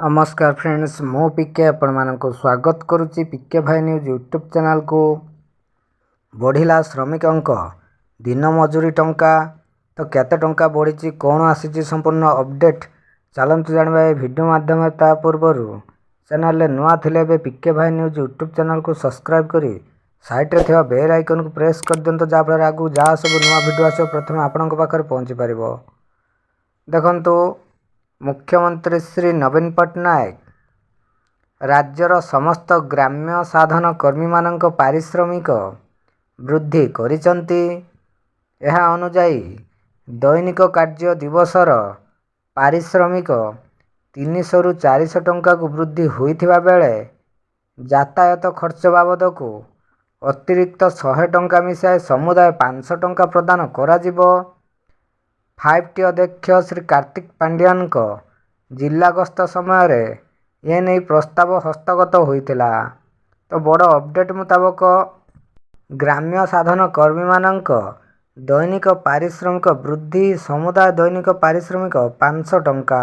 नमस्कार फ्रेंड्स मो पिके आपण को स्वागत करुच्ची पिके भाई न्यूज यूट्यूब चैनल को। बढ़िला श्रमिक दिन मजूरी टंका तो केते टंका बढ़ी कौन आसी संपूर्ण अपडेट चलतु जाना वीडियो माध्यम ता पूर्वर चैनल नुआ थे पिके भाई न्यूज यूट्यूब चैनल को सब्सक्राइब करी साइड रे थिबा बेल आइकन को प्रेस कर दियंतो जहाँफल आगू जहाँ सब नुआ वीडियो आसो प्रथम आपण पाखे पहुँची पार। देखंतु मुख्यमंत्री श्री नवीन पट्टनायक राज्यर समस्त ग्राम्य साधन कर्मी मानक पारिश्रमिक वृद्धि करिसंती। यह अनुजाई दैनिक कार्य दिवसर पारिश्रमिक 300 रु 400 टंका को वृद्धि होइथिबा बेले यातायात खर्च बाबद को अतिरिक्त 100 टंका मिसाए समुदाय 500 टंका प्रदान कराजिबो। 5T अध्यक्ष श्री कार्तिक पांड्यान को जिला गस्त समय ये नहीं प्रस्ताव हस्तगत होइतिला। तो बड़ अपडेट मुताबक ग्राम्य साधन कर्मी मानक दैनिक पारिश्रमिक वृद्धि समुदाय दैनिक पारिश्रमिक 500 टंका।